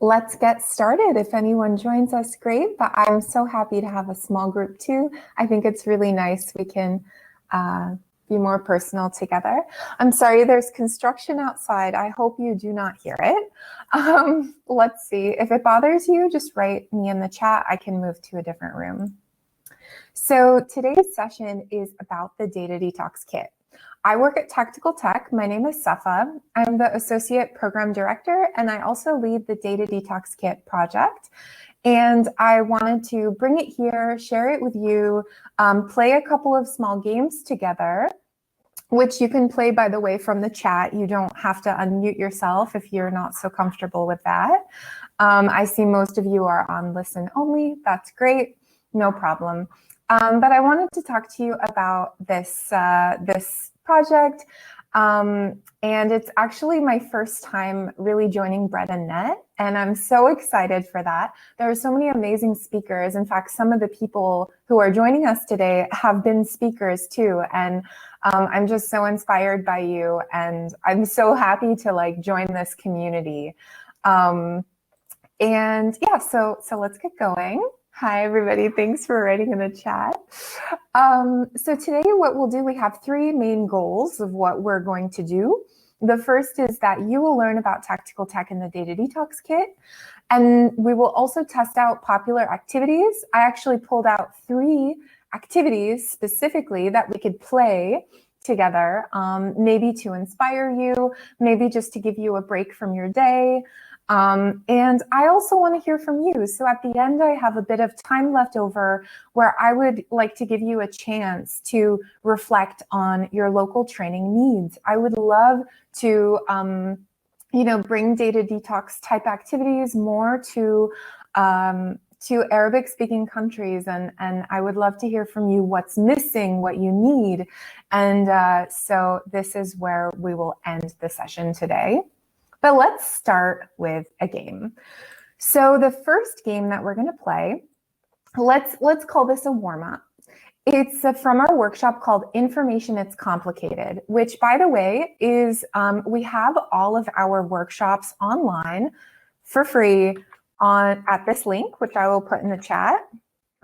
Let's get started. If anyone joins us, great, but I'm so happy to have a small group too. I think it's really nice. We can be more personal together. I'm sorry, there's construction outside. I hope you do not hear it. Let's see. If it bothers you, just write me in the chat. I can move to a different room. So today's session is about the Data Detox Kit. I work at Tactical Tech. My name is Safa. I'm the Associate Program Director, and I also lead the Data Detox Kit project. And I wanted to bring it here, share it with you, play a couple of small games together, which you can play, by the way, from the chat. You don't have to unmute yourself if you're not so comfortable with that. I see most of you are on listen only. That's great. No problem. But I wanted to talk to you about this project, and it's actually my first time really joining Bread and Net, and I'm so excited for that. There are so many amazing speakers. In fact, some of the people who are joining us today have been speakers too, and I'm just so inspired by you, and I'm so happy to join this community. And yeah, so let's get going. Hi, everybody. Thanks for writing in the chat. So today what we'll do, we have three main goals of what we're going to do. The first is that you will learn about Tactical Tech and the Data Detox Kit. And we will also test out popular activities. I actually pulled out 3 activities specifically that we could play together, maybe to inspire you, maybe just to give you a break from your day. And I also want to hear from you. So at the end, I have a bit of time left over where I would like to give you a chance to reflect on your local training needs. I would love to, bring data detox type activities more to Arabic speaking countries. And I would love to hear from you what's missing, what you need. And so this is where we will end the session today. But let's start with a game. So the first game that we're going to play, let's call this a warm-up. It's from our workshop called Information It's Complicated, which, by the way, is we have all of our workshops online for free at this link, which I will put in the chat.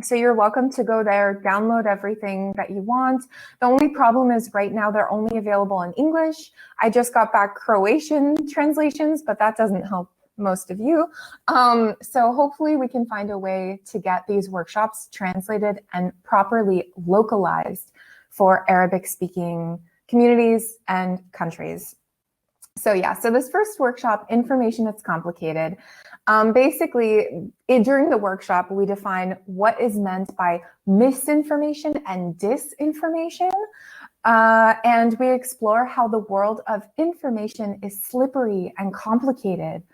So you're welcome to go there, download everything that you want. The only problem is right now they're only available in English. I just got back Croatian translations, but that doesn't help most of you. So hopefully we can find a way to get these workshops translated and properly localized for Arabic speaking communities and countries. So yeah, so this first workshop, Information It's Complicated, basically during the workshop, we define what is meant by misinformation and disinformation, and we explore how the world of information is slippery and complicated.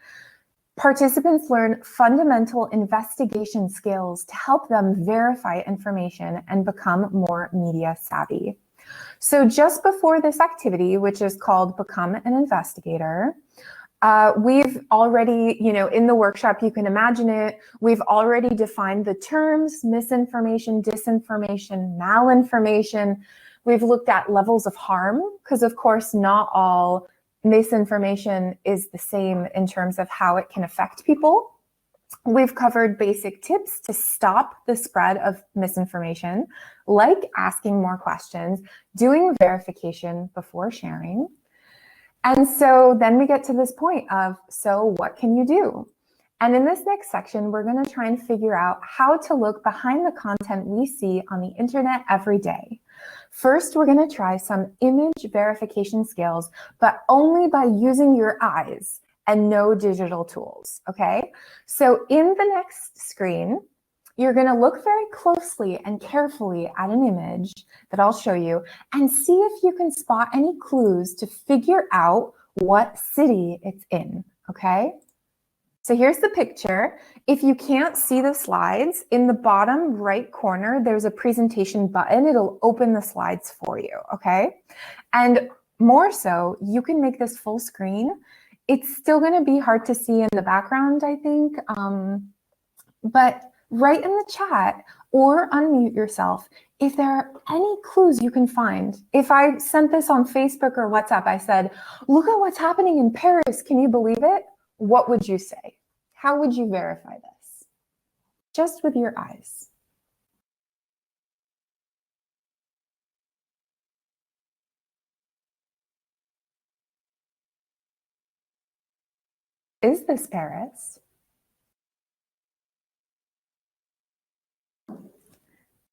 Participants learn fundamental investigation skills to help them verify information and become more media savvy. So just before this activity, which is called Become an Investigator, we've already, in the workshop, you can imagine it, we've already defined the terms misinformation, disinformation, malinformation. We've looked at levels of harm, because of course not all misinformation is the same in terms of how it can affect people. We've covered basic tips to stop the spread of misinformation, like asking more questions, doing verification before sharing. And so then we get to this point of, so what can you do? And in this next section, we're going to try and figure out how to look behind the content we see on the internet every day. First, we're going to try some image verification skills, but only by using your eyes and no digital tools, okay? So in the next screen, you're going to look very closely and carefully at an image that I'll show you and see if you can spot any clues to figure out what city it's in, okay? So here's the picture. If you can't see the slides, in the bottom right corner, there's a presentation button. It'll open the slides for you, okay? And more so, you can make this full screen. It's still going to be hard to see in the background, I think, but write in the chat or unmute yourself if there are any clues you can find. If I sent this on Facebook or WhatsApp, I said, look at what's happening in Paris, can you believe it? What would you say? How would you verify this? Just with your eyes. Is this Paris?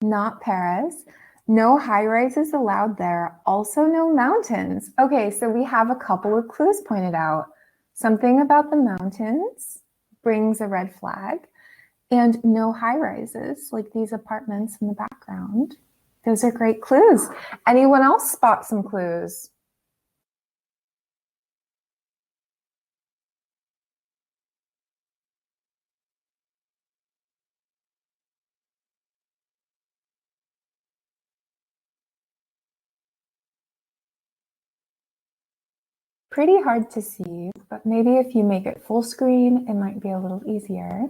Not Paris. No high-rises allowed there. Also no mountains. Okay, so we have a couple of clues pointed out. Something about the mountains brings a red flag, and no high-rises, like these apartments in the background. Those are great clues. Anyone else spot some clues? Pretty hard to see, but maybe if you make it full screen, it might be a little easier.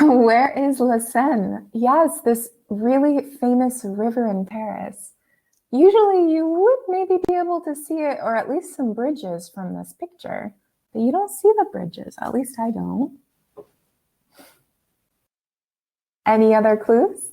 Where is La Seine? Yes, this really famous river in Paris. Usually you would maybe be able to see it, or at least some bridges from this picture, but you don't see the bridges, at least I don't. Any other clues?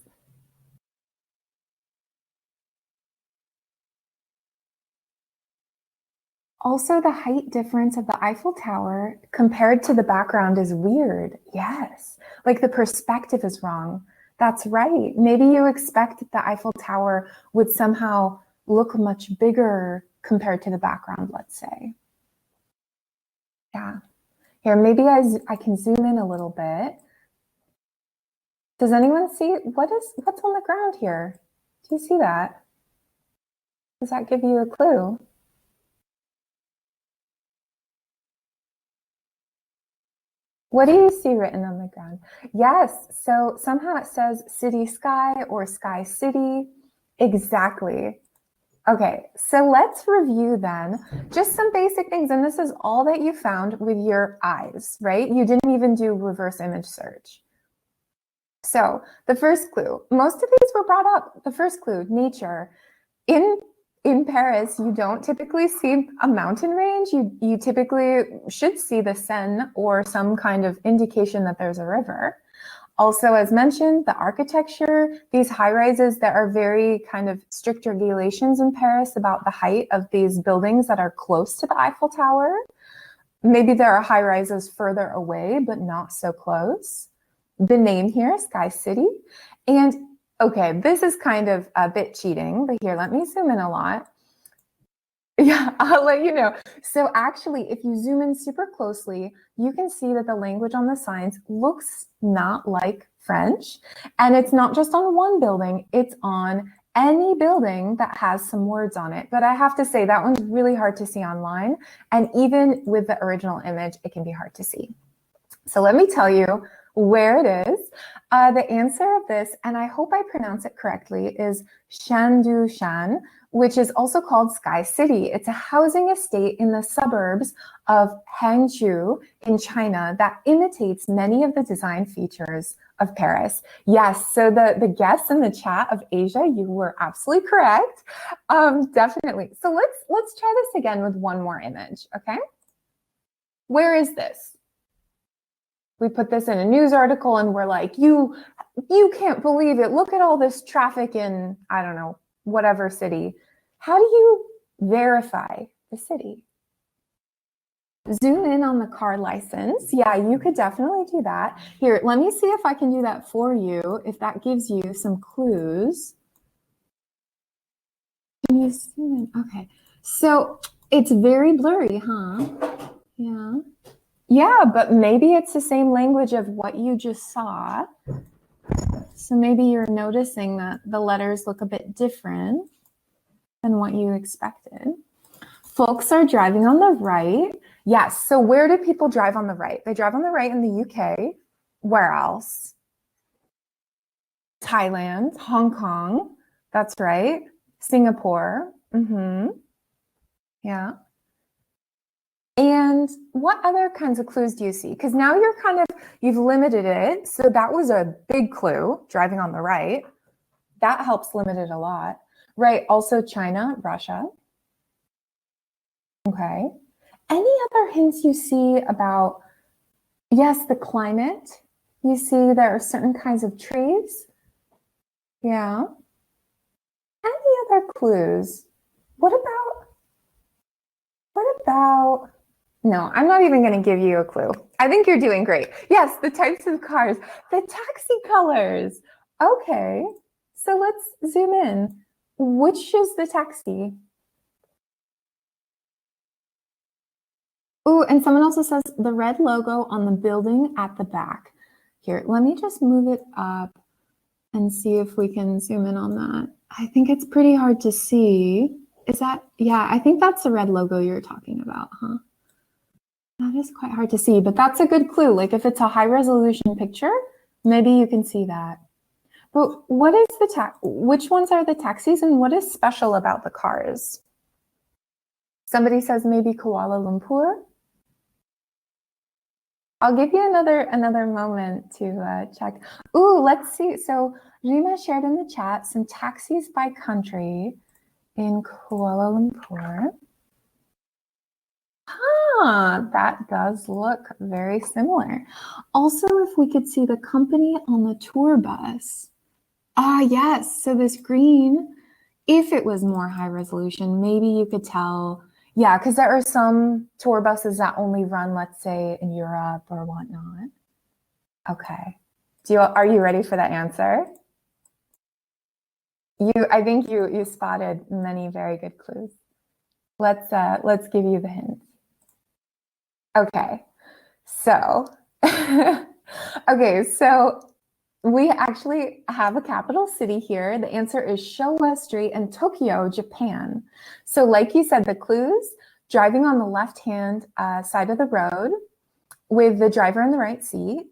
Also, the height difference of the Eiffel Tower compared to the background is weird. Yes, like the perspective is wrong. That's right. Maybe you expect the Eiffel Tower would somehow look much bigger compared to the background, let's say. Yeah. Here, maybe I can zoom in a little bit. Does anyone see what's on the ground here? Do you see that? Does that give you a clue? What do you see written on the ground? Yes, so somehow it says city sky or sky city. Exactly. Okay, so let's review then just some basic things. And this is all that you found with your eyes, right? You didn't even do reverse image search. So the first clue, most of these were brought up. The first clue, nature. In Paris, you don't typically see a mountain range. You typically should see the Seine or some kind of indication that there's a river. Also, as mentioned, the architecture, these high-rises, there are very kind of strict regulations in Paris about the height of these buildings that are close to the Eiffel Tower. Maybe there are high-rises further away, but not so close. The name here, Sky City. And okay, this is kind of a bit cheating, but here, let me zoom in a lot. Yeah, I'll let you know. So actually, if you zoom in super closely, you can see that the language on the signs looks not like French. And it's not just on one building, it's on any building that has some words on it. But I have to say, that one's really hard to see online. And even with the original image, it can be hard to see. So let me tell you where it is. The answer of this, and I hope I pronounce it correctly, is Shan, which is also called Sky City. It's a housing estate in the suburbs of Hangzhou in China that imitates many of the design features of Paris. Yes, so the guests in the chat of Asia, you were absolutely correct. Definitely. So let's try this again with one more image, okay? Where is this? We put this in a news article and we're like, you can't believe it. Look at all this traffic in, I don't know, whatever city. How do you verify the city? Zoom in on the car license. Yeah, you could definitely do that. Here, let me see if I can do that for you, if that gives you some clues. Can you zoom in? Okay, so it's very blurry, huh? Yeah. Yeah, but maybe it's the same language of what you just saw. So maybe you're noticing that the letters look a bit different than what you expected. Folks are driving on the right. Yes, so where do people drive on the right? They drive on the right in the UK. Where else? Thailand, Hong Kong. That's right. Singapore. Yeah. And what other kinds of clues do you see? Because now you've limited it. So that was a big clue, driving on the right. That helps limit it a lot. Right, also China, Russia. Okay. Any other hints you see about, yes, the climate? You see there are certain kinds of trees? Yeah. Any other clues? What about, no, I'm not even going to give you a clue. I think you're doing great. Yes, the types of cars, the taxi colors. Okay, so let's zoom in. Which is the taxi? Oh, and someone also says the red logo on the building at the back. Here, let me just move it up and see if we can zoom in on that. I think it's pretty hard to see. Is that, yeah, I think that's the red logo you're talking about, huh? That is quite hard to see, but that's a good clue. Like if it's a high resolution picture, maybe you can see that. But what is which ones are the taxis and what is special about the cars? Somebody says maybe Kuala Lumpur. I'll give you another moment to check. Ooh, let's see. So Rima shared in the chat some taxis by country in Kuala Lumpur. That does look very similar. Also, if we could see the company on the tour bus. Yes, so this green, if it was more high resolution, maybe you could tell, yeah, because there are some tour buses that only run, let's say, in Europe or whatnot. Okay. Are you ready for that answer? I think you spotted many very good clues. Let's give you the hints. Okay, so we actually have a capital city here. The answer is Showa Street in Tokyo, Japan. So like you said, the clues, driving on the left-hand side of the road with the driver in the right seat.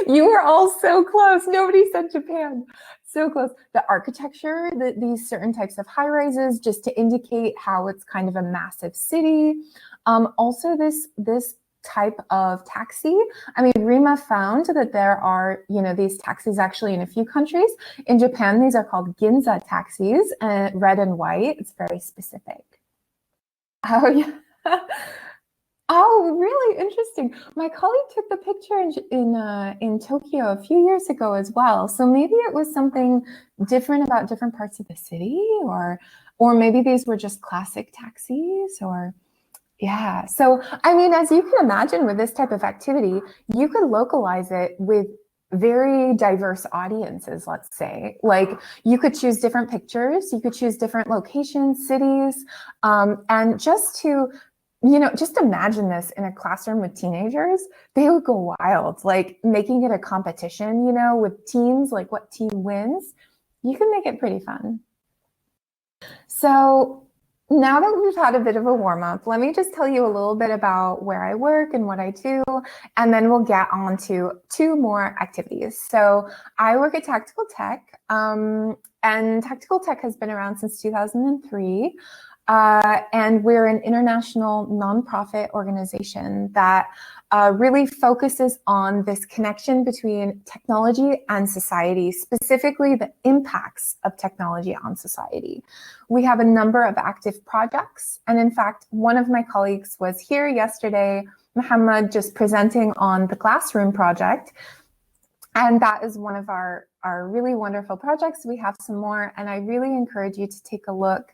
You were all so close. Nobody said Japan. So close. The architecture, these certain types of high rises, just to indicate how it's kind of a massive city. Also, this type of taxi. I mean, Rima found that there are, these taxis actually in a few countries. In Japan, these are called Ginza taxis, red and white. It's very specific. Oh, yeah. Oh, really interesting. My colleague took the picture in Tokyo a few years ago as well. So maybe it was something different about different parts of the city, or maybe these were just classic taxis, or yeah. So I mean, as you can imagine, with this type of activity, you could localize it with very diverse audiences, let's say. Like you could choose different pictures, you could choose different locations, cities, and just to just imagine this in a classroom with teenagers, they would go wild, like making it a competition, with teams, like what team wins. You can make it pretty fun. So now that we've had a bit of a warm up, let me just tell you a little bit about where I work and what I do, and then we'll get on to 2 more activities. So I work at Tactical Tech, and Tactical Tech has been around since 2003. And we're an international nonprofit organization that really focuses on this connection between technology and society, specifically the impacts of technology on society. We have a number of active projects. And in fact, one of my colleagues was here yesterday, Muhammad, just presenting on the Classroom project. And that is one of our really wonderful projects. We have some more, and I really encourage you to take a look.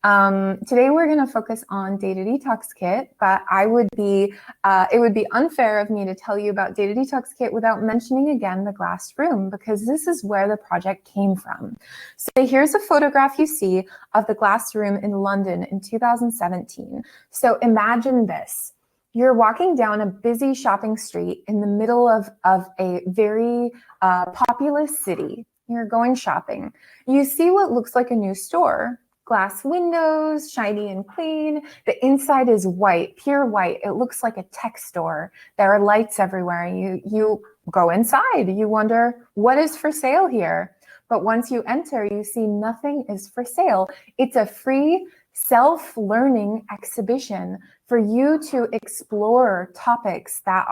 Today we're going to focus on Data Detox Kit, but it would be unfair of me to tell you about Data Detox Kit without mentioning again the glass room, because this is where the project came from. So here's a photograph you see of the glass room in London in 2017. So imagine this. You're walking down a busy shopping street in the middle of a very populous city. You're going shopping. You see what looks like a new store. Glass windows, shiny and clean. The inside is white, pure white. It looks like a tech store. There are lights everywhere. You go inside. You wonder, what is for sale here? But once you enter, you see nothing is for sale. It's a free self-learning exhibition for you to explore topics that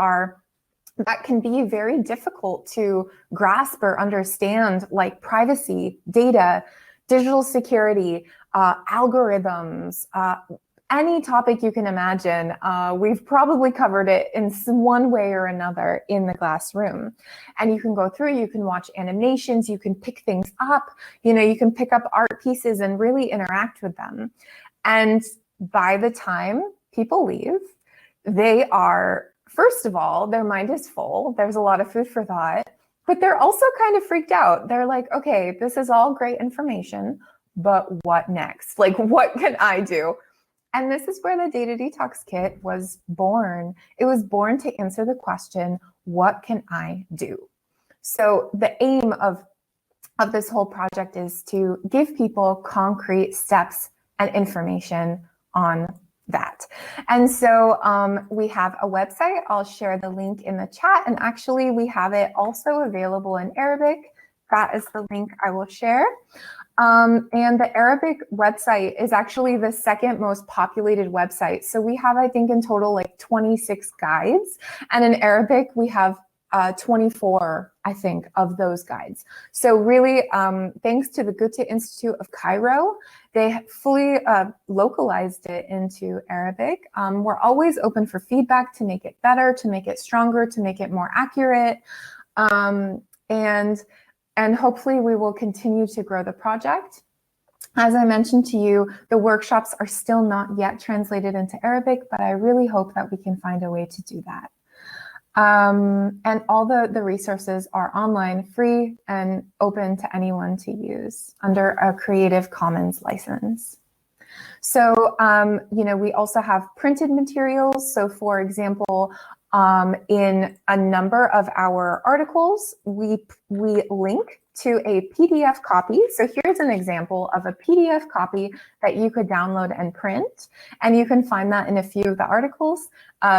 can be very difficult to grasp or understand, like privacy, data, digital security, algorithms, any topic you can imagine, we've probably covered it in one way or another in the classroom. And you can go through, you can watch animations, you can pick things up, you can pick up art pieces and really interact with them. And by the time people leave, they are, first of all, their mind is full. There's a lot of food for thought, but they're also kind of freaked out. They're like, okay, this is all great information, but what next? Like, what can I do? And this is where the Data Detox Kit was born. It was born to answer the question, what can I do? So the aim of this whole project is to give people concrete steps and information on that. And so we have a website. I'll share the link in the chat. And actually, we have it also available in Arabic. That is the link I will share. And the Arabic website is actually the second most populated website. So we have, I think, in total, like 26 guides. And in Arabic, we have 24, I think, of those guides. So really, thanks to the Goethe Institute of Cairo, they fully localized it into Arabic. We're always open for feedback to make it better, to make it stronger, to make it more accurate. And hopefully we will continue to grow the project. As I mentioned to you, the workshops are still not yet translated into Arabic, but I really hope that we can find a way to do that. And all the resources are online, free, and open to anyone to use under a Creative Commons license. So, we also have printed materials. So for example, in a number of our articles, we link to a PDF copy. So here's an example of a PDF copy that you could download and print. And you can find that in a few of the articles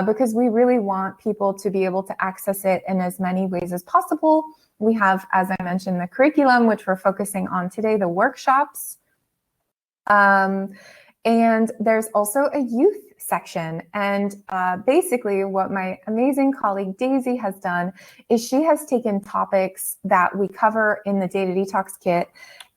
because we really want people to be able to access it in as many ways as possible. We have, as I mentioned, the curriculum, which we're focusing on today, the workshops. And there's also a youth section. And basically what my amazing colleague Daisy has done is she has taken topics that we cover in the Data Detox Kit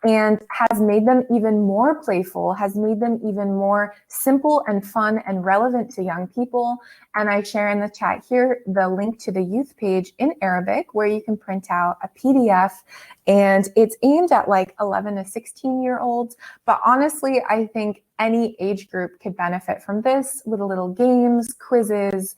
and has made them even more playful, has made them even more simple and fun and relevant to young people. And I share in the chat here the link to the youth page in Arabic where you can print out a PDF, and it's aimed at like 11 to 16-year-olds. But honestly, I think any age group could benefit from this with a little games, quizzes,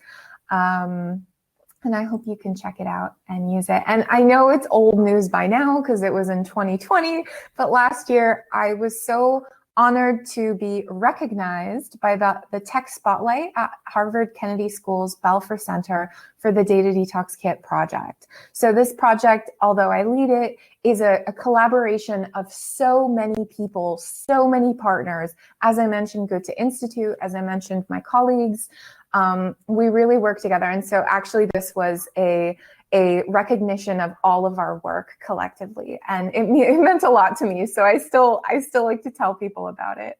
and I hope you can check it out and use it. And I know it's old news by now because it was in 2020, but last year I was so honored to be recognized by the Tech Spotlight at Harvard Kennedy School's Balfour Center for the Data Detox Kit project. So this project, although I lead it, is a collaboration of so many people, so many partners. As I mentioned, Goethe Institute, as I mentioned, my colleagues, we really work together. And so actually this was a recognition of all of our work collectively. And it meant a lot to me. So I still like to tell people about it.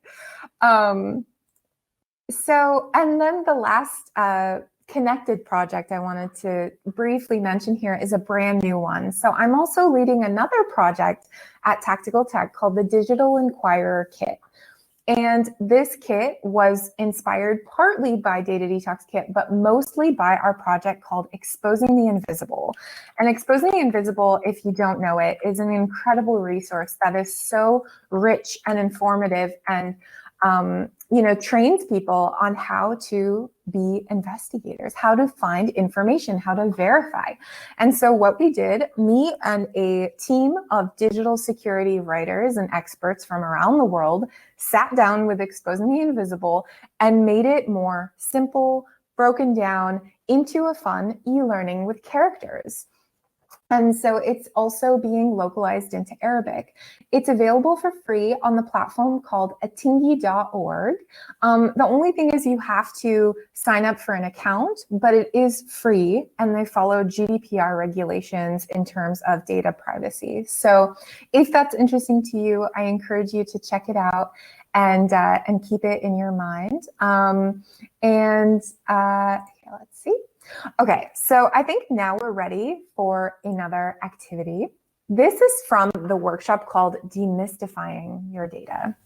And then the last connected project I wanted to briefly mention here is a brand new one. So I'm also leading another project at Tactical Tech called the Digital Inquirer Kit. And this kit was inspired partly by Data Detox Kit, but mostly by our project called Exposing the Invisible. And Exposing the Invisible, if you don't know it, is an incredible resource that is so rich and informative and trains people on how to be investigators, how to find information, how to verify. And so what we did, me and a team of digital security writers and experts from around the world sat down with Exposing the Invisible and made it more simple, broken down into a fun e-learning with characters. And so it's also being localized into Arabic. It's available for free on the platform called atingi.org. The only thing is you have to sign up for an account, but it is free and they follow GDPR regulations in terms of data privacy. So if that's interesting to you, I encourage you to check it out and keep it in your mind. Let's see. Okay, so I think now we're ready for another activity. This is from the workshop called Demystifying Your Data.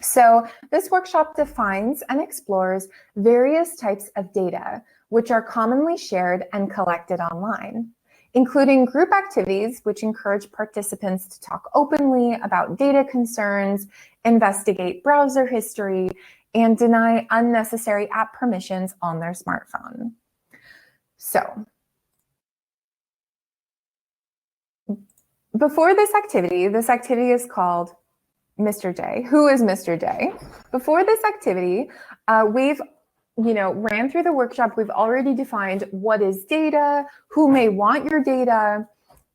So this workshop defines and explores various types of data, which are commonly shared and collected online, including group activities, which encourage participants to talk openly about data concerns, investigate browser history, and deny unnecessary app permissions on their smartphone. So, before this activity is called Mr. J. Who is Mr. J? Before this activity, we've ran through the workshop. We've already defined what is data, who may want your data,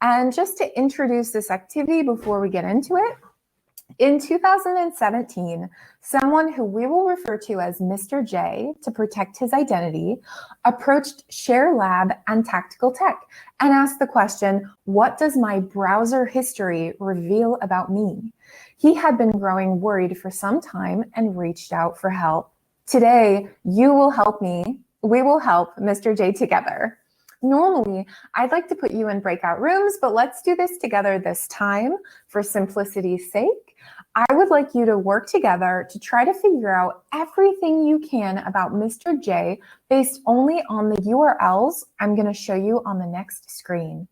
and just to introduce this activity before we get into it, in 2017, someone who we will refer to as Mr. J to protect his identity approached Share Lab and Tactical Tech and asked the question, what does my browser history reveal about me? He had been growing worried for some time and reached out for help. Today, you will help me. We will help Mr. J together. Normally, I'd like to put you in breakout rooms, but let's do this together this time for simplicity's sake. I would like you to work together to try to figure out everything you can about Mr. J based only on the URLs I'm going to show you on the next screen.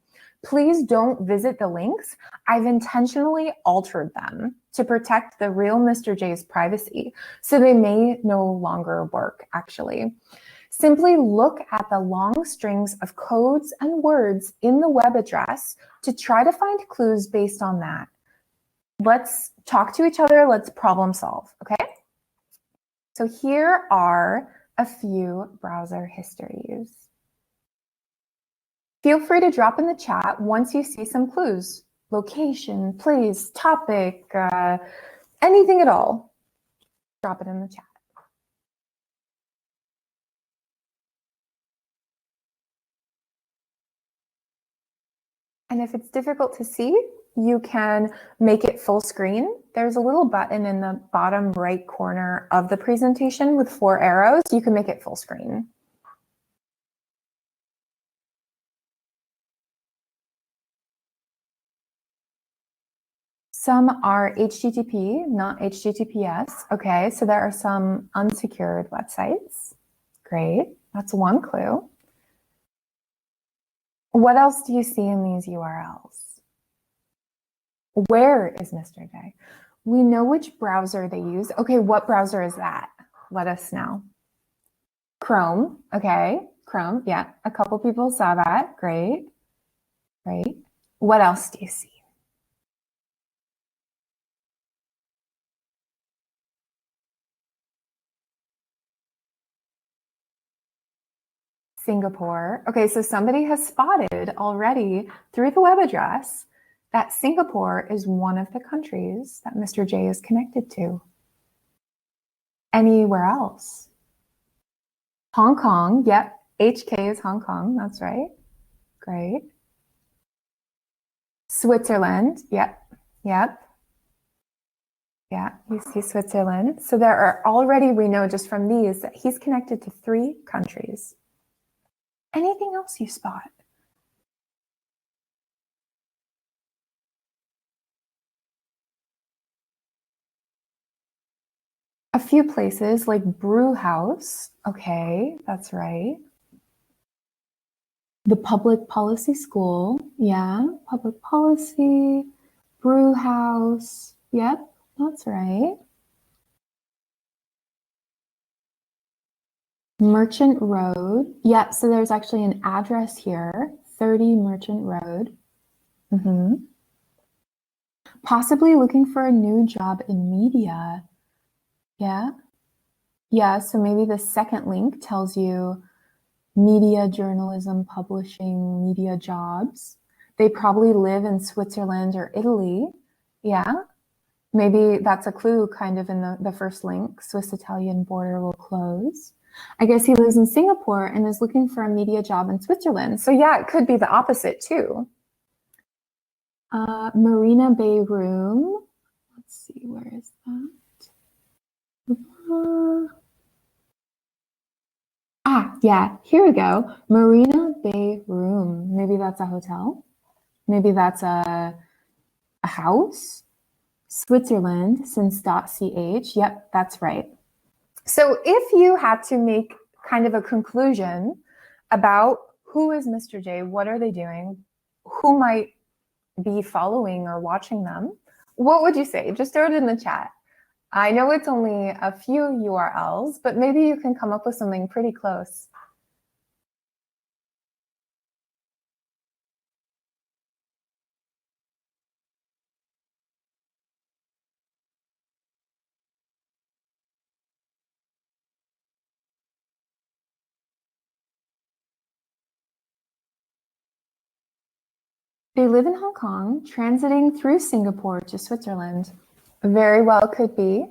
Please don't visit the links. I've intentionally altered them to protect the real Mr. J's privacy, so they may no longer work, actually. Simply look at the long strings of codes and words in the web address to try to find clues based on that. Let's talk to each other. Let's problem solve, okay? So here are a few browser histories. Feel free to drop in the chat once you see some clues. Location, place, topic, anything at all. Drop it in the chat. And if it's difficult to see, you can make it full screen. There's a little button in the bottom right corner of the presentation with 4 arrows. You can make it full screen. Some are HTTP, not HTTPS. Okay, so there are some unsecured websites. Great, that's one clue. What else do you see in these URLs? Where is Mr. J? We know which browser they use. Okay, what browser is that? Let us know. Chrome, okay, Chrome, yeah, a couple people saw that. Great, great. What else do you see? Singapore. Okay, so somebody has spotted already through the web address that Singapore is one of the countries that Mr. J is connected to. Anywhere else? Hong Kong, yep, HK is Hong Kong, that's right. Great. Switzerland, yep, yep. Yeah, you see Switzerland. So there are already, we know just from these, that he's connected to 3 countries. Anything else you spot? A few places like Brew House. Okay, that's right. The Public Policy School. Yeah, Public Policy, Brew House. Yep, that's right. Merchant Road. Yeah, so there's actually an address here, 30 Merchant Road. Possibly looking for a new job in media. Yeah. Yeah, so maybe the second link tells you media, journalism, publishing, media jobs. They probably live in Switzerland or Italy. Yeah. Maybe that's a clue kind of in the first link. Swiss-Italian border will close. I guess he lives in Singapore and is looking for a media job in Switzerland. So yeah, it could be the opposite too. Marina Bay Room. Let's see, where is that? Yeah, here we go. Marina Bay Room. Maybe that's a hotel. Maybe that's a house. Switzerland since .ch. Yep, that's right. So if you had to make kind of a conclusion about who is Mr. J, what are they doing, who might be following or watching them, what would you say? Just throw it in the chat. I know it's only a few URLs, but maybe you can come up with something pretty close. They live in Hong Kong, transiting through Singapore to Switzerland. Very well could be.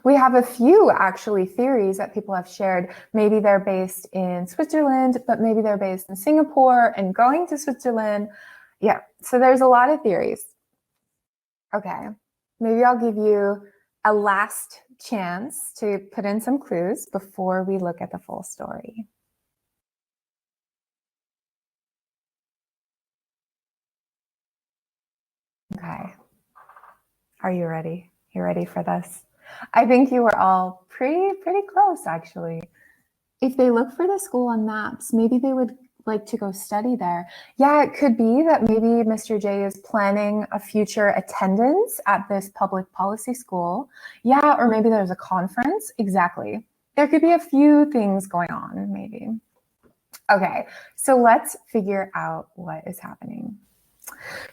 We have a few actually theories that people have shared. Maybe they're based in Switzerland, but maybe they're based in Singapore and going to Switzerland. Yeah, so there's a lot of theories. Okay, maybe I'll give you a last chance to put in some clues before we look at the full story. Okay, are you ready? You ready for this? I think you were all pretty close, actually. If they look for the school on maps, maybe they would like to go study there. Yeah, it could be that maybe Mr. J is planning a future attendance at this public policy school. Yeah, or maybe there's a conference. Exactly. There could be a few things going on, maybe. Okay, so let's figure out what is happening.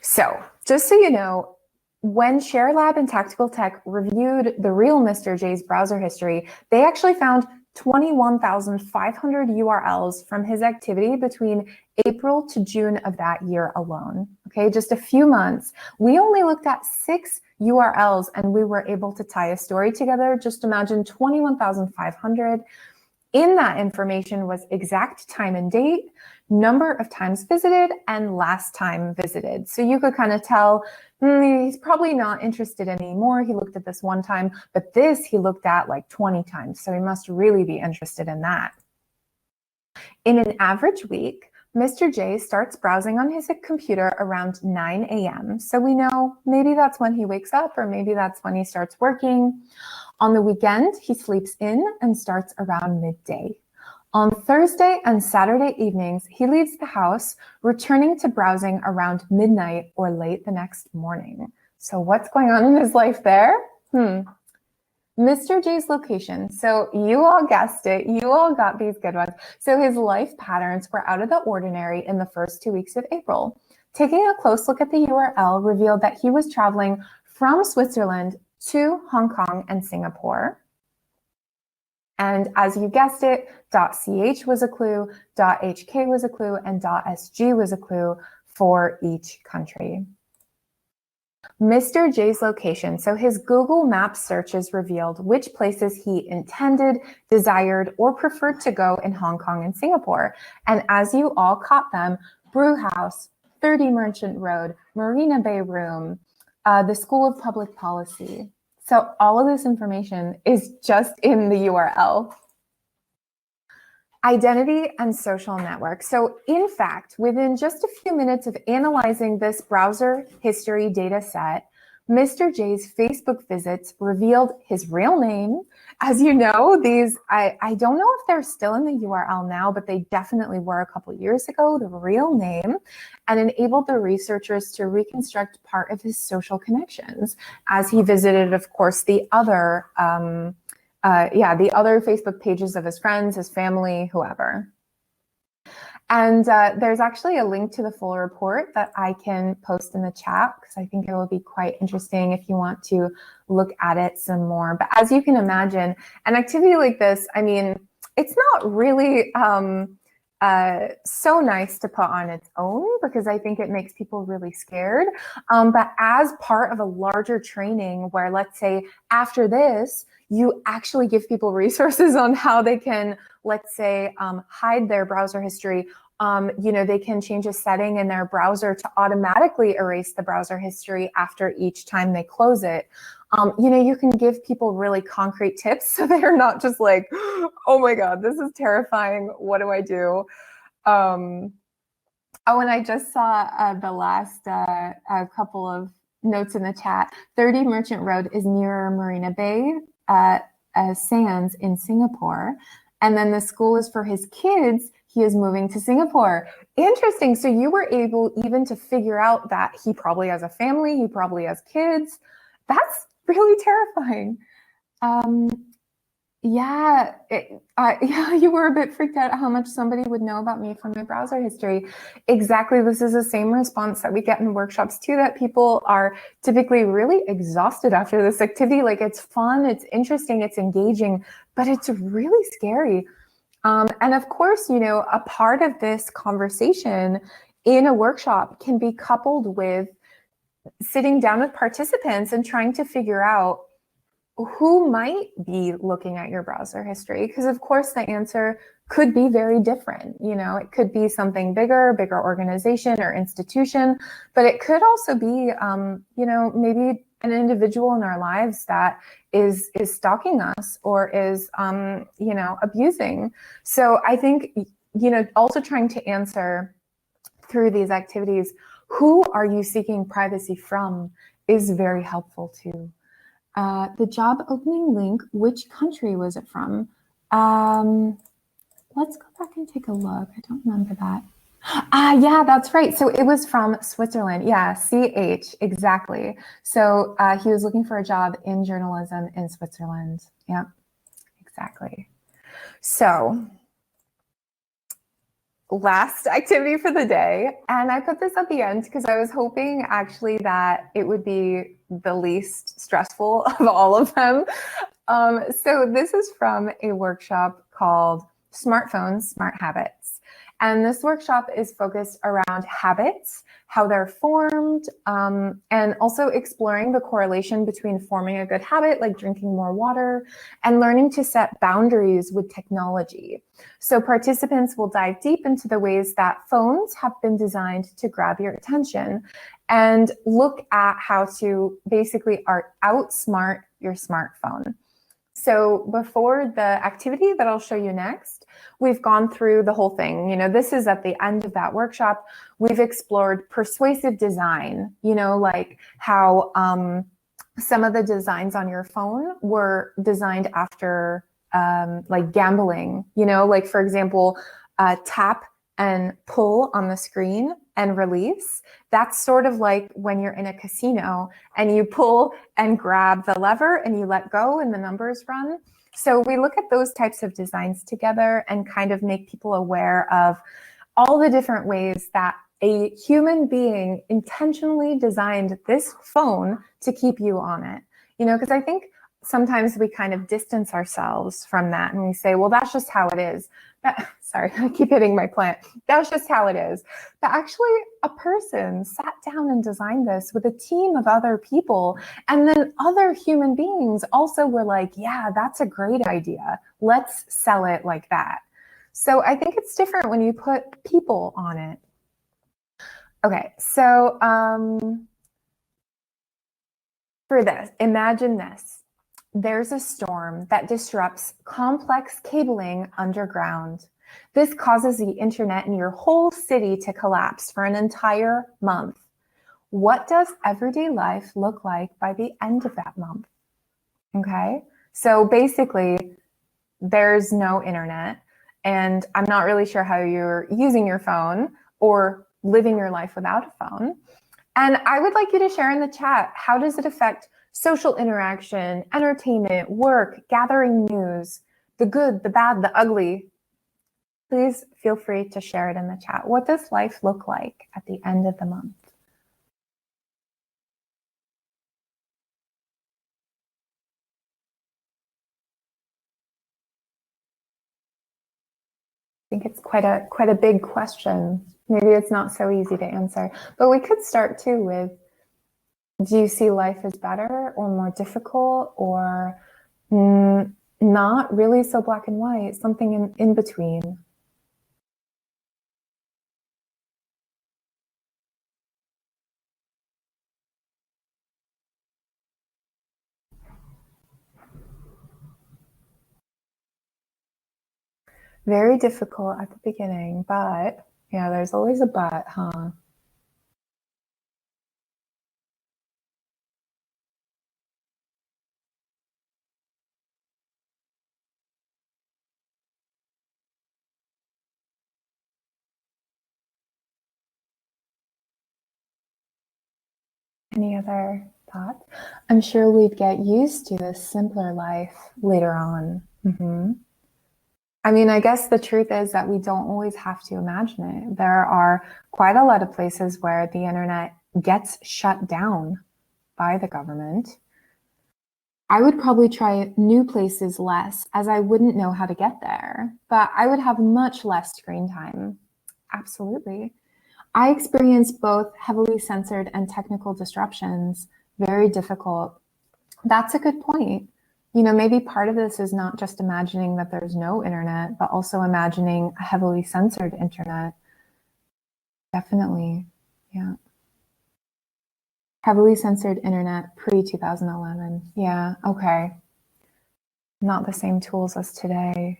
So just so you know, when ShareLab and Tactical Tech reviewed the real Mr. J's browser history, they actually found 21,500 URLs from his activity between April to June of that year alone. Okay, just a few months. We only looked at 6 URLs and we were able to tie a story together. Just imagine 21,500. In that information was exact time and date, number of times visited, and last time visited. So you could kind of tell he's probably not interested anymore. He looked at this one time, but this he looked at like 20 times. So he must really be interested in that. In an average week, Mr. J starts browsing on his computer around 9 a.m. So we know maybe that's when he wakes up, or maybe that's when he starts working. On the weekend, he sleeps in and starts around midday. On Thursday and Saturday evenings, he leaves the house, returning to browsing around midnight or late the next morning. So what's going on in his life there? Mr. J's location. So you all guessed it. You all got these good ones. So his life patterns were out of the ordinary in the first 2 weeks of April. Taking a close look at the URL revealed that he was traveling from Switzerland to Hong Kong and Singapore. And as you guessed it, .ch was a clue, .hk was a clue, and .sg was a clue for each country. Mr. J's location. So his Google Maps searches revealed which places he intended, desired, or preferred to go in Hong Kong and Singapore. And as you all caught them, Brew House, 30 Merchant Road, Marina Bay Room, the School of Public Policy. So all of this information is just in the URL. Identity and social network. So in fact, within just a few minutes of analyzing this browser history data set, Mr. J's Facebook visits revealed his real name. As you know, these, I don't know if they're still in the URL now, but they definitely were a couple years ago, the real name, and enabled the researchers to reconstruct part of his social connections as he visited, of course, the other Facebook pages of his friends, his family, whoever. And there's actually a link to the full report that I can post in the chat because I think it will be quite interesting if you want to look at it some more. But as you can imagine, an activity like this, I mean, it's not really so nice to put on its own because I think it makes people really scared. But as part of a larger training where, let's say, after this, you actually give people resources on how they can, let's say, hide their browser history. They can change a setting in their browser to automatically erase the browser history after each time they close it. You can give people really concrete tips so they're not just like, oh my God, this is terrifying. What do I do? And I just saw the last couple of notes in the chat. 30 Merchant Road is near Marina Bay Sands in Singapore. And then the school is for his kids. He is moving to Singapore. Interesting. So you were able even to figure out that he probably has a family, he probably has kids. That's really terrifying. Yeah, you were a bit freaked out how much somebody would know about me from my browser history. Exactly. This is the same response that we get in workshops too, that people are typically really exhausted after this activity. Like, it's fun, it's interesting, it's engaging, but it's really scary. And of course, you know, a part of this conversation in a workshop can be coupled with sitting down with participants and trying to figure out who might be looking at your browser history, because of course the answer could be very different. You know, it could be something bigger organization or institution, but it could also be, you know, maybe an individual in our lives that is stalking us or is, you know, abusing. So I think, you know, also trying to answer through these activities, who are you seeking privacy from, is very helpful too. The job opening link, which country was it from? Let's go back and take a look. I don't remember that. Yeah, that's right. So it was from Switzerland. Yeah, CH, exactly. So he was looking for a job in journalism in Switzerland. Yeah, exactly. So last activity for the day, and I put this at the end because I was hoping actually that it would be the least stressful of all of them. So this is from a workshop called Smartphones, Smart Habits. And this workshop is focused around habits, how they're formed, and also exploring the correlation between forming a good habit, like drinking more water, and learning to set boundaries with technology. So participants will dive deep into the ways that phones have been designed to grab your attention and look at how to basically outsmart your smartphone. So before the activity that I'll show you next, we've gone through the whole thing. You know, this is at the end of that workshop. We've explored persuasive design, you know, like how some of the designs on your phone were designed after like gambling, you know, like for example, tap and pull on the screen and release. That's sort of like when you're in a casino and you pull and grab the lever and you let go and the numbers run. So we look at those types of designs together and kind of make people aware of all the different ways that a human being intentionally designed this phone to keep you on it. You know, because I think sometimes we kind of distance ourselves from that and we say, well, that's just how it is. Sorry, I keep hitting my plant. That's just how it is. But actually, a person sat down and designed this with a team of other people. And then other human beings also were like, yeah, that's a great idea. Let's sell it like that. So I think it's different when you put people on it. Okay, so for this, imagine this. There's a storm that disrupts complex cabling underground. This causes the internet in your whole city to collapse for an entire month. What does everyday life look like by the end of that month? Okay, so basically, there's no internet, and I'm not really sure how you're using your phone or living your life without a phone. And I would like you to share in the chat, how does it affect social interaction, entertainment, work, gathering news, the good, the bad, the ugly? Please feel free to share it in the chat. What does life look like at the end of the month? I think it's quite a big question. Maybe it's not so easy to answer, but we could start too with, do you see life as better or more difficult, or not really so black and white, something in between? Very difficult at the beginning, but yeah, there's always a but, huh? Any other thoughts? I'm sure we'd get used to this simpler life later on. I mean, I guess the truth is that we don't always have to imagine it. There are quite a lot of places where the internet gets shut down by the government. I would probably try new places less, as I wouldn't know how to get there, but I would have much less screen time. Absolutely. I experienced both heavily censored and technical disruptions, very difficult. That's a good point. You know, maybe part of this is not just imagining that there's no internet, but also imagining a heavily censored internet. Definitely, yeah. Heavily censored internet pre-2011. Yeah, okay. Not the same tools as today.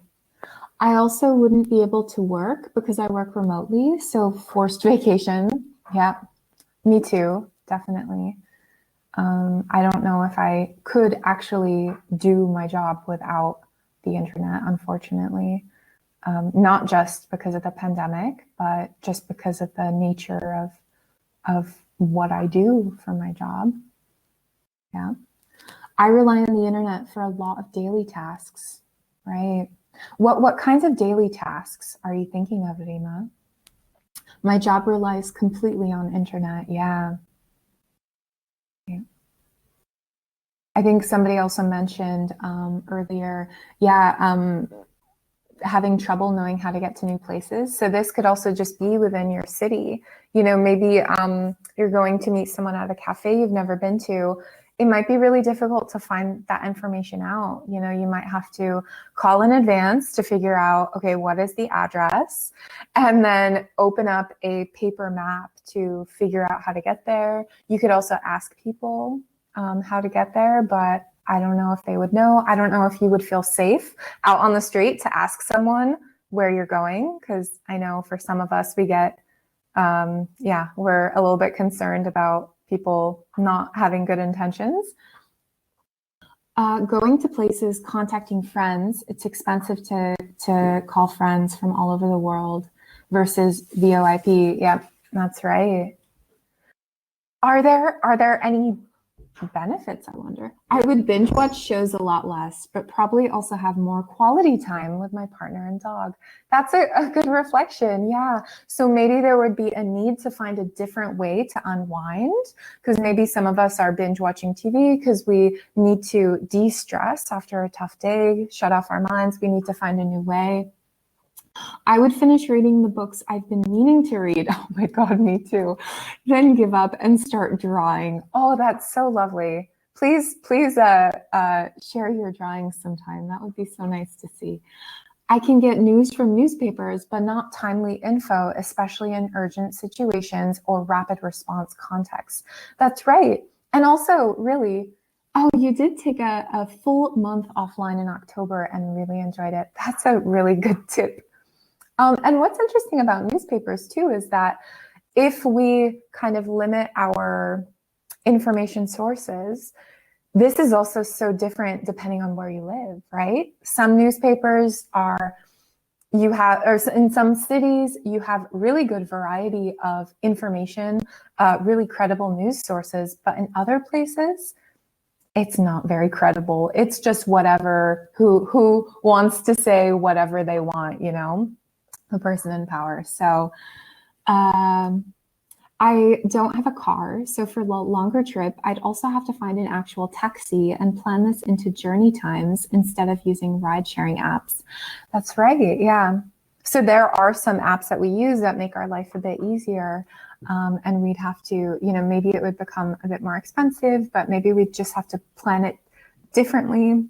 I also wouldn't be able to work because I work remotely, so forced vacation. Yeah, me too, definitely. I don't know if I could actually do my job without the internet, unfortunately. Not just because of the pandemic, but just because of the nature of what I do for my job. Yeah. I rely on the internet for a lot of daily tasks, right? What kinds of daily tasks are you thinking of, Rima? My job relies completely on internet. Yeah. I think somebody also mentioned earlier, having trouble knowing how to get to new places. So this could also just be within your city. You know, maybe you're going to meet someone at a cafe you've never been to. It might be really difficult to find that information out. You know, you might have to call in advance to figure out, okay, what is the address? And then open up a paper map to figure out how to get there. You could also ask people how to get there, but I don't know if they would know. I don't know if you would feel safe out on the street to ask someone where you're going, because I know for some of us, we get, we're a little bit concerned about people not having good intentions. Going to places, contacting friends, it's expensive to call friends from all over the world versus VoIP. Yep, that's right. Are there any benefits, I wonder? I would binge watch shows a lot less, but probably also have more quality time with my partner and dog. That's a good reflection, yeah. So maybe there would be a need to find a different way to unwind, because maybe some of us are binge watching TV because we need to de-stress after a tough day, shut off our minds. We need to find a new way. I would finish reading the books I've been meaning to read. Oh my God, me too. Then give up and start drawing. Oh, that's so lovely. Please share your drawings sometime. That would be so nice to see. I can get news from newspapers, but not timely info, especially in urgent situations or rapid response contexts. That's right. And also, really, oh, you did take a full month offline in October and really enjoyed it. That's a really good tip. And what's interesting about newspapers too is that if we kind of limit our information sources, this is also so different depending on where you live, right? Some newspapers or in some cities, you have really good variety of information, really credible news sources, but in other places, it's not very credible. It's just whatever, who wants to say whatever they want, you know? The person in power. So I don't have a car. So for a longer trip, I'd also have to find an actual taxi and plan this into journey times instead of using ride sharing apps. That's right. Yeah. So there are some apps that we use that make our life a bit easier. And we'd have to, you know, maybe it would become a bit more expensive, but maybe we'd just have to plan it differently.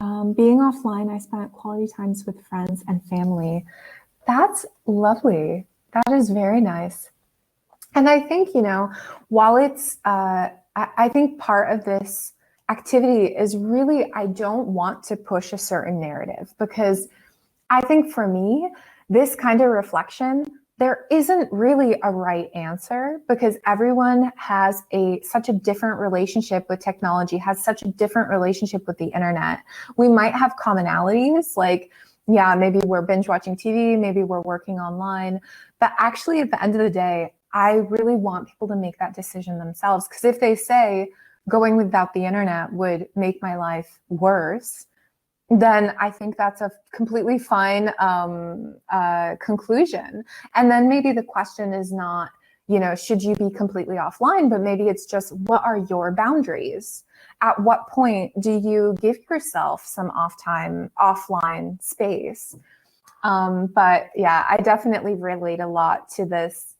Being offline, I spent quality times with friends and family. That's lovely. That is very nice. And I think, you know, while it's, I think part of this activity is really, I don't want to push a certain narrative, because I think for me, this kind of reflection, there isn't really a right answer, because everyone has such a different relationship with technology, has such a different relationship with the internet. We might have commonalities, like, yeah, maybe we're binge watching TV, maybe we're working online, but actually at the end of the day, I really want people to make that decision themselves. Because if they say going without the internet would make my life worse, then I think that's a completely fine conclusion. And then maybe the question is not, should you be completely offline, but maybe it's just, what are your boundaries? At what point do you give yourself some offline space? But yeah, I definitely relate a lot to this,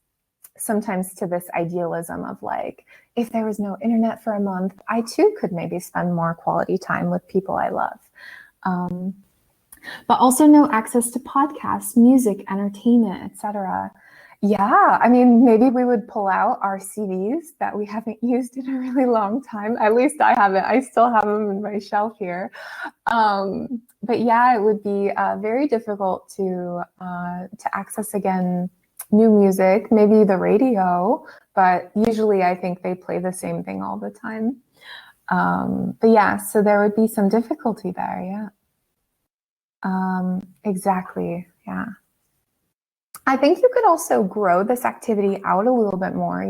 sometimes to this idealism of like, if there was no internet for a month, I too could maybe spend more quality time with people I love. But also no access to podcasts, music, entertainment, etc. Yeah, I mean, maybe we would pull out our CDs that we haven't used in a really long time. At least I haven't. I still have them in my shelf here. But yeah, it would be very difficult to access again new music, maybe the radio, but usually I think they play the same thing all the time. But yeah, so there would be some difficulty there, yeah. Exactly, yeah. I think you could also grow this activity out a little bit more,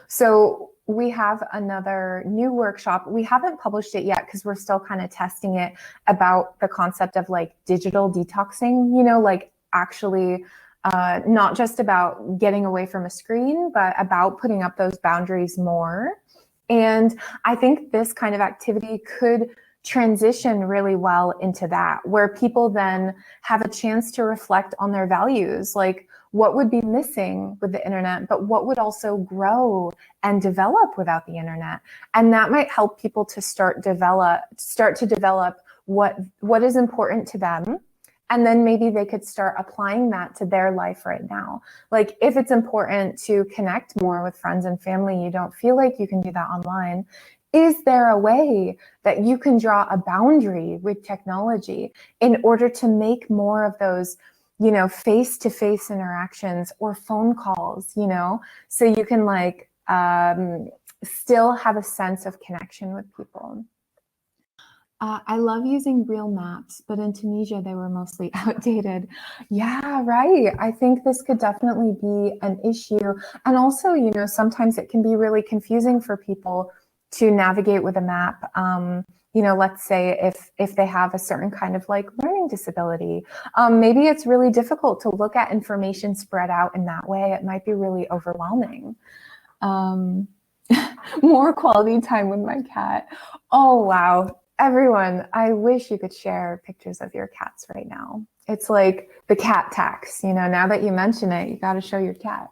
So we have another new workshop. We haven't published it yet because we're still kind of testing it, about the concept of like digital detoxing, like actually not just about getting away from a screen, but about putting up those boundaries more. And I think this kind of activity could transition really well into that, where people then have a chance to reflect on their values, like what would be missing with the internet, but what would also grow and develop without the internet. And that might help people to start to develop what is important to them. And then maybe they could start applying that to their life right now. Like if it's important to connect more with friends and family, you don't feel like you can do that online. Is there a way that you can draw a boundary with technology in order to make more of those, face-to-face interactions or phone calls, so you can like still have a sense of connection with people? I love using real maps, but in Tunisia, they were mostly outdated. Yeah, right. I think this could definitely be an issue. And also, sometimes it can be really confusing for people to navigate with a map. Let's say if they have a certain kind of like learning disability, maybe it's really difficult to look at information spread out in that way. It might be really overwhelming. More quality time with my cat. Oh, wow. Everyone, I wish you could share pictures of your cats right now. It's like the cat tax, now that you mention it, you got to show your cat.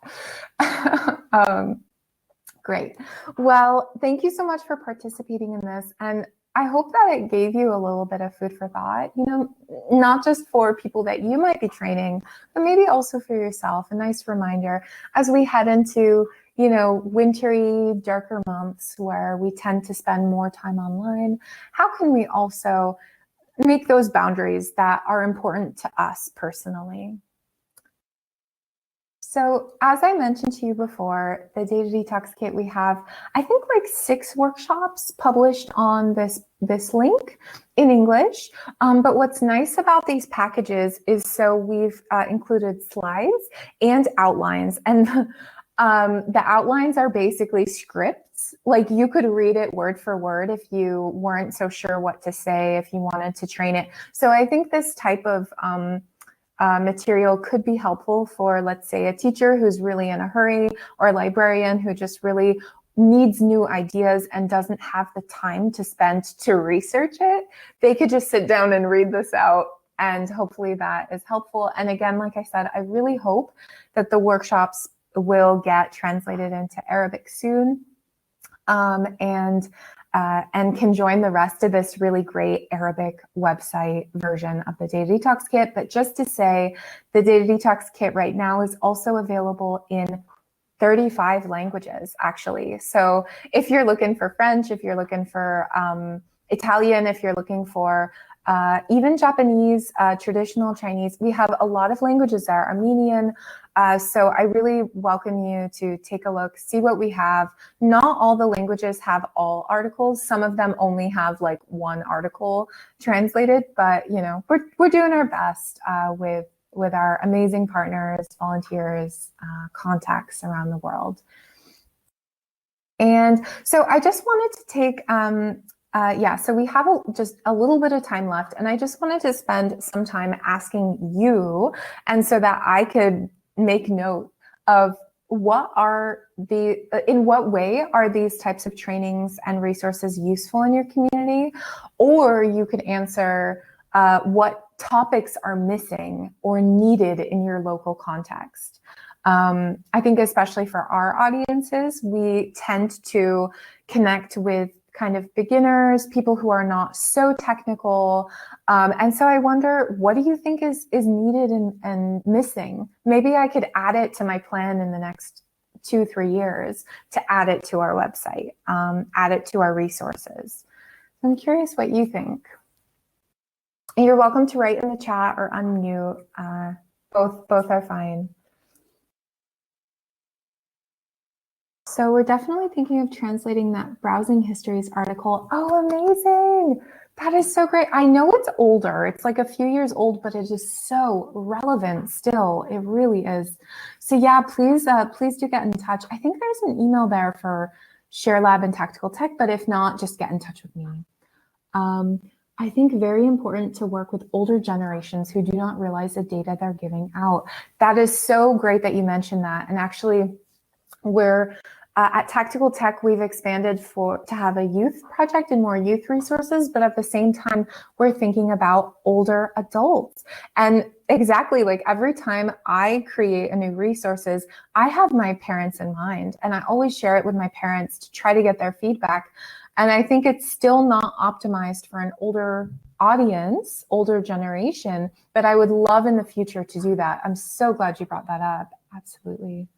Great. Well, thank you so much for participating in this. And I hope that it gave you a little bit of food for thought, not just for people that you might be training, but maybe also for yourself. A nice reminder as we head into, wintry, darker months where we tend to spend more time online. How can we also make those boundaries that are important to us personally? So as I mentioned to you before, the Data Detox Kit, we have, I think, like 6 workshops published on this link in English. But what's nice about these packages is so we've included slides and outlines. And the outlines are basically scripts. Like you could read it word for word if you weren't so sure what to say, if you wanted to train it. So I think this type of material could be helpful for, let's say, a teacher who's really in a hurry, or a librarian who just really needs new ideas and doesn't have the time to spend to research it. They could just sit down and read this out, and hopefully that is helpful. And again, like I said, I really hope that the workshops will get translated into Arabic soon, and can join the rest of this really great Arabic website version of the Data Detox Kit. But just to say, the Data Detox Kit right now is also available in 35 languages, actually. So if you're looking for French, if you're looking for Italian, if you're looking for even Japanese, traditional Chinese, we have a lot of languages there, Armenian. So I really welcome you to take a look, see what we have. Not all the languages have all articles. Some of them only have like 1 article translated, but we're doing our best with our amazing partners, volunteers, contacts around the world. And so I just wanted to take, so we have just a little bit of time left, and I just wanted to spend some time asking you, and so that I could make note of in what way are these types of trainings and resources useful in your community? Or you could answer what topics are missing or needed in your local context. I think especially for our audiences, we tend to connect with kind of beginners, people who are not so technical. And so I wonder, what do you think is needed and missing? Maybe I could add it to my plan in the next 2-3 years to add it to our website, add it to our resources. I'm curious what you think. And you're welcome to write in the chat or unmute. Both are fine. So we're definitely thinking of translating that browsing histories article. Oh, amazing. That is so great. I know it's older. It's like a few years old, but it is so relevant still. It really is. So yeah, please do get in touch. I think there's an email there for Share Lab and Tactical Tech, but if not, just get in touch with me. I think very important to work with older generations who do not realize the data they're giving out. That is so great that you mentioned that. And actually, we're at Tactical Tech, we've expanded to have a youth project and more youth resources, but at the same time, we're thinking about older adults. And exactly, like every time I create a new resources, I have my parents in mind, and I always share it with my parents to try to get their feedback. And I think it's still not optimized for an older audience, older generation, but I would love in the future to do that. I'm so glad you brought that up. Absolutely.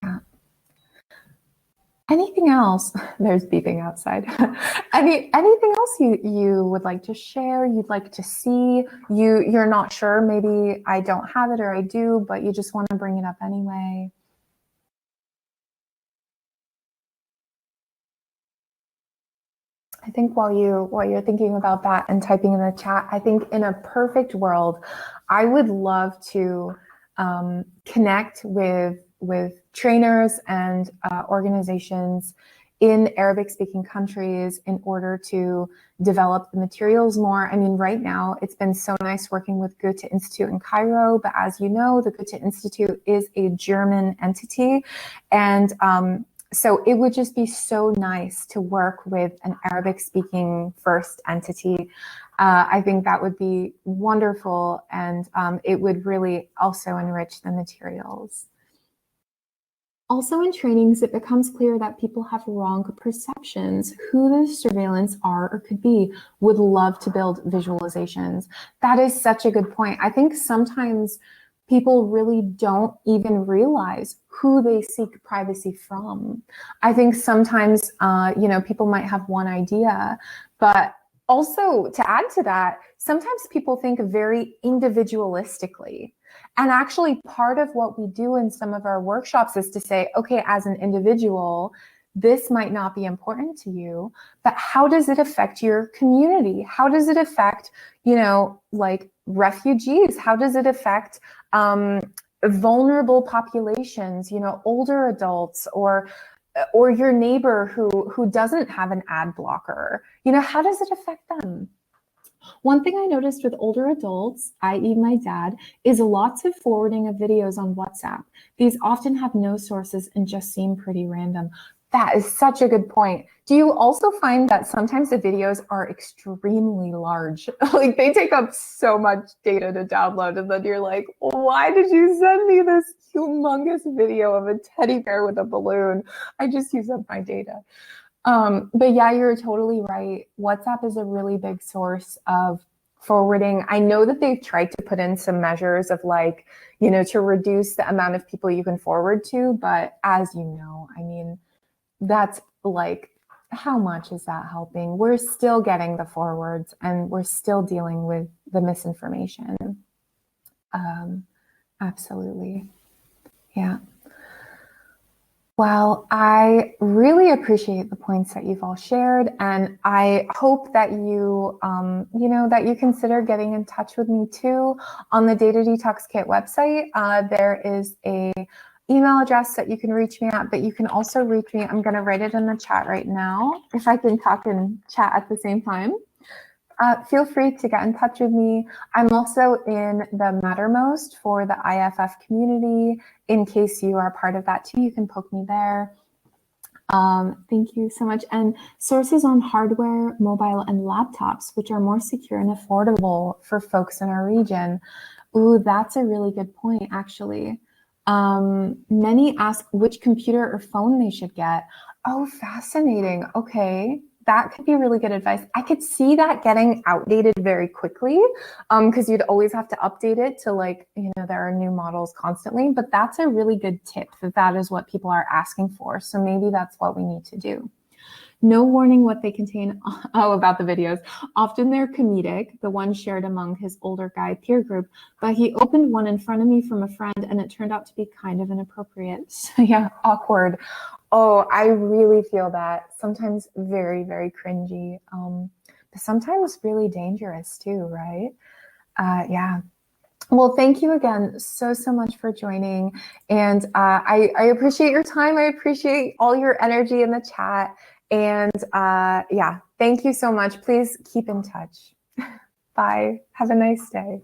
Yeah. Anything else? There's beeping outside. Anything else you would like to share? You'd like to see? You're not sure. Maybe I don't have it or I do, but you just want to bring it up anyway. I think while you're thinking about that and typing in the chat, I think in a perfect world, I would love to connect with trainers and organizations in Arabic-speaking countries in order to develop the materials more. I mean, right now, it's been so nice working with Goethe Institute in Cairo, but as you know, the Goethe Institute is a German entity, and so it would just be so nice to work with an Arabic-speaking first entity. I think that would be wonderful, and it would really also enrich the materials. Also in trainings, it becomes clear that people have wrong perceptions who the surveillance are or could be. Would love to build visualizations. That is such a good point. I think sometimes people really don't even realize who they seek privacy from. I think sometimes, people might have one idea, but also to add to that, sometimes people think very individualistically. And actually part of what we do in some of our workshops is to say, okay, as an individual, this might not be important to you, but how does it affect your community? How does it affect, like refugees? How does it affect vulnerable populations, older adults, or your neighbor who doesn't have an ad blocker? How does it affect them? One thing I noticed with older adults, i.e. my dad, is lots of forwarding of videos on WhatsApp. These often have no sources and just seem pretty random. That is such a good point. Do you also find that sometimes the videos are extremely large? Like they take up so much data to download, and then you're like, why did you send me this humongous video of a teddy bear with a balloon? I just used up my data. But yeah, you're totally right. WhatsApp is a really big source of forwarding. I know that they've tried to put in some measures of like, to reduce the amount of people you can forward to. But as you know, I mean, that's like, how much is that helping? We're still getting the forwards and we're still dealing with the misinformation. Absolutely. Yeah. Well, I really appreciate the points that you've all shared, and I hope that you, that you consider getting in touch with me too. On the Data Detox Kit website, there is a email address that you can reach me at, but you can also reach me. I'm going to write it in the chat right now, if I can talk and chat at the same time. Feel free to get in touch with me. I'm also in the Mattermost for the IFF community. In case you are part of that too, you can poke me there. Thank you so much. And sources on hardware, mobile, and laptops, which are more secure and affordable for folks in our region. Ooh, that's a really good point, actually. Many ask which computer or phone they should get. Oh, fascinating. Okay. That could be really good advice. I could see that getting outdated very quickly because you'd always have to update it to there are new models constantly, but that's a really good tip that is what people are asking for. So maybe that's what we need to do. No warning what they contain. Oh, about the videos. Often they're comedic, the one shared among his older guy peer group, but he opened one in front of me from a friend and it turned out to be kind of inappropriate. So yeah, awkward. Oh, I really feel that. Sometimes very, very cringy, but sometimes really dangerous too, right? Yeah. Well, thank you again so much for joining. And I appreciate your time. I appreciate all your energy in the chat. And yeah, thank you so much. Please keep in touch. Bye. Have a nice day.